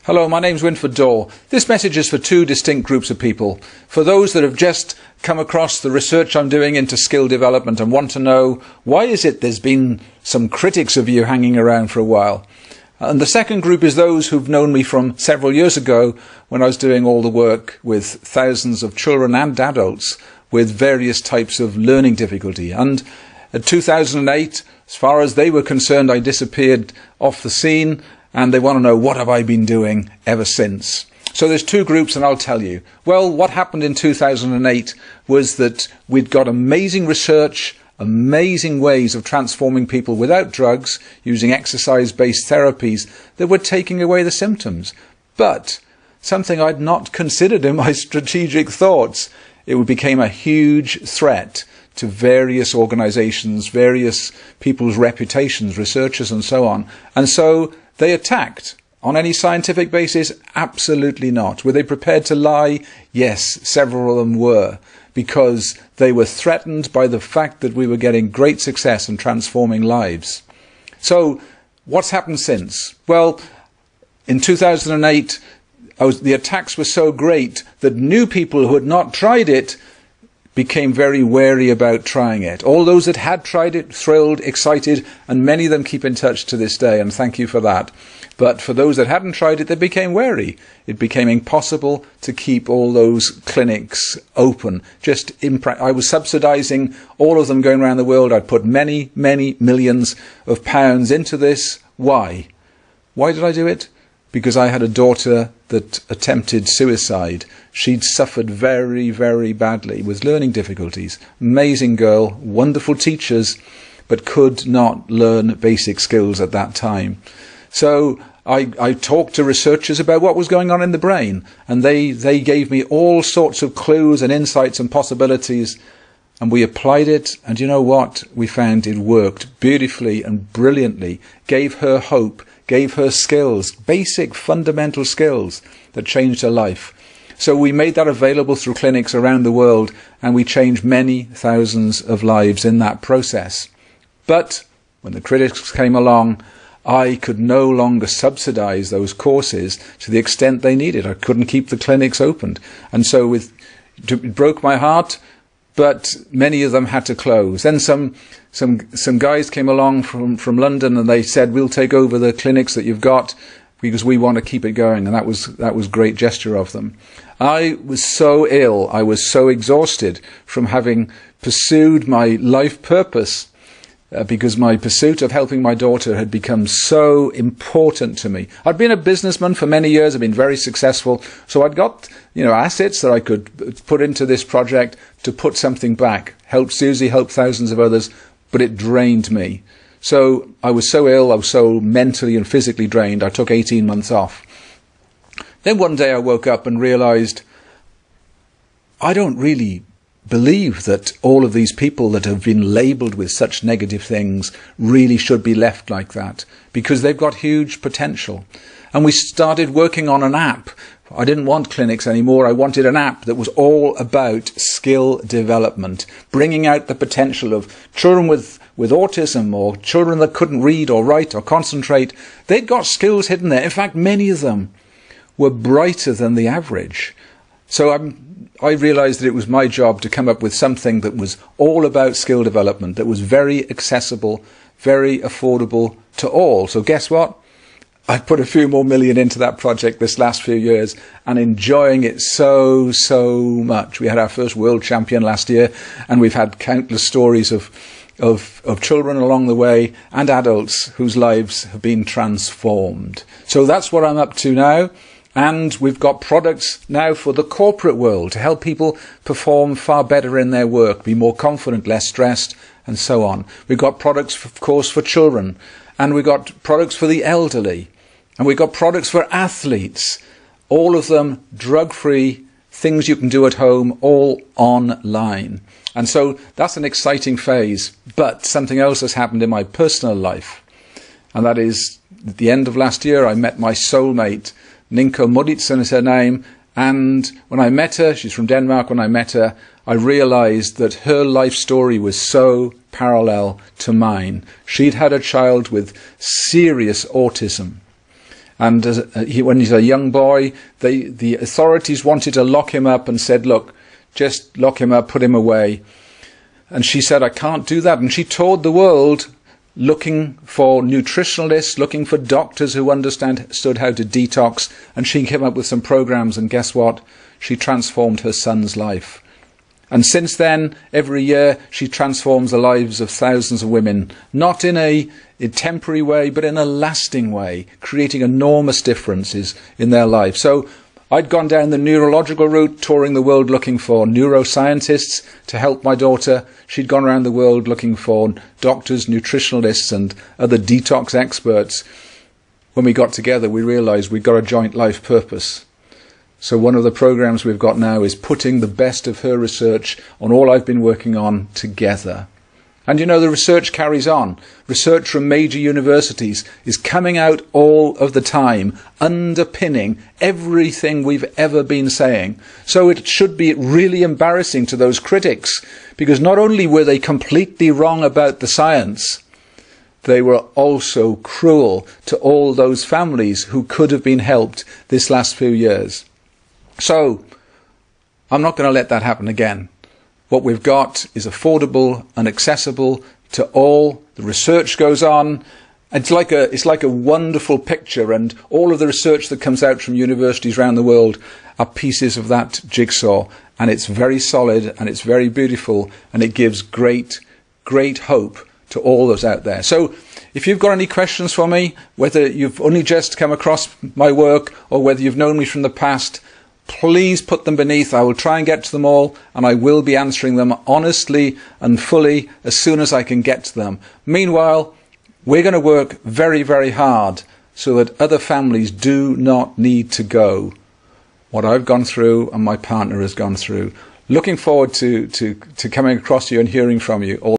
Hello, my name's Wynford Dore. This message is for two distinct groups of people. For those that have just come across the research I'm doing into skill development and want to know why is it there's been some critics of you hanging around for a while. And the second group is those who've known me from several years ago when I was doing all the work with thousands of children and adults with various types of learning difficulty. And in 2008, as far as they were concerned, I disappeared off the scene, and they want to know what have I been doing ever since. So there's two groups, and I'll tell you. Well, what happened in 2008 was that we'd got amazing research, amazing ways of transforming people without drugs, using exercise-based therapies that were taking away the symptoms. But something I'd not considered in my strategic thoughts, it became a huge threat to various organizations, various people's reputations, researchers and so on. And so they attacked. On any scientific basis? Absolutely not. Were they prepared to lie? Yes, several of them were, because they were threatened by the fact that we were getting great success in transforming lives. So what's happened since? Well, in 2008, the attacks were so great that new people who had not tried it became very wary about trying it. All those that had tried it, thrilled, excited, and many of them keep in touch to this day, and thank you for that. But for those that hadn't tried it, they became wary. It became impossible to keep all those clinics open. I was subsidizing all of them going around the world. I'd put many, many millions of pounds into this. Why? Why did I do it? Because I had a daughter that attempted suicide. She'd suffered very, very badly with learning difficulties. Amazing girl, wonderful teachers, but could not learn basic skills at that time. So I talked to researchers about what was going on in the brain, and they gave me all sorts of clues and insights and possibilities, and we applied it, and you know what? We found it worked beautifully and brilliantly, gave her hope, gave her skills, basic fundamental skills that changed her life. So we made that available through clinics around the world, and we changed many thousands of lives in that process. But when the critics came along, I could no longer subsidize those courses to the extent they needed. I couldn't keep the clinics opened. And so it broke my heart, but many of them had to close. Then some guys came along from London, and they said, we'll take over the clinics that you've got because we want to keep it going. And that was great gesture of them. I was so ill, I was so exhausted from having pursued my life purpose, because my pursuit of helping my daughter had become so important to me. I'd been a businessman for many years, I'd been very successful, so I'd got assets that I could put into this project to put something back, help Susie, help thousands of others, but it drained me. So I was so ill, I was so mentally and physically drained, I took 18 months off. Then one day I woke up and realized I don't really believe that all of these people that have been labelled with such negative things really should be left like that, because they've got huge potential. And we started working on an app. I didn't want clinics anymore. I wanted an app that was all about skill development, bringing out the potential of children with autism, or children that couldn't read or write or concentrate. They'd got skills hidden there. In fact, many of them were brighter than the average. So I realized that it was my job to come up with something that was all about skill development, that was very accessible, very affordable to all. So guess what? I put a few more million into that project this last few years, and enjoying it so much. We had our first world champion last year, and we've had countless stories of children along the way and adults whose lives have been transformed. So that's what I'm up to now. And we've got products now for the corporate world to help people perform far better in their work, be more confident, less stressed, and so on. We've got products, of course, for children, and we've got products for the elderly, and we've got products for athletes, all of them drug-free, things you can do at home, all online. And so that's an exciting phase. But something else has happened in my personal life, and that is at the end of last year I met my soulmate. Ninko Moditsen is her name, and when I met her, she's from Denmark, when I met her, I realized that her life story was so parallel to mine. She'd had a child with serious autism, And when he's a young boy, the authorities wanted to lock him up and said, look, just lock him up, put him away. And she said, I can't do that. And she toured the world looking for nutritionalists, looking for doctors who understood how to detox. And she came up with some programs. And guess what? She transformed her son's life. And since then, every year, she transforms the lives of thousands of women, not in a temporary way, but in a lasting way, creating enormous differences in their life. So I'd gone down the neurological route, touring the world looking for neuroscientists to help my daughter. She'd gone around the world looking for doctors, nutritionalists, and other detox experts. When we got together, we realized we'd got a joint life purpose. So one of the programs we've got now is putting the best of her research on all I've been working on together. And you know, the research carries on. Research from major universities is coming out all of the time, underpinning everything we've ever been saying. So it should be really embarrassing to those critics, because not only were they completely wrong about the science, they were also cruel to all those families who could have been helped this last few years. So I'm not going to let that happen again. What we've got is affordable and accessible to all. The research goes on. It's like a wonderful picture, and all of the research that comes out from universities around the world are pieces of that jigsaw. And it's very solid and it's very beautiful, and it gives great hope to all those out there. So if you've got any questions for me, whether you've only just come across my work or whether you've known me from the past, please put them beneath. I will try and get to them all, and I will be answering them honestly and fully as soon as I can get to them. Meanwhile, we're going to work very, very hard so that other families do not need to go what I've gone through and my partner has gone through. Looking forward to coming across you and hearing from you all.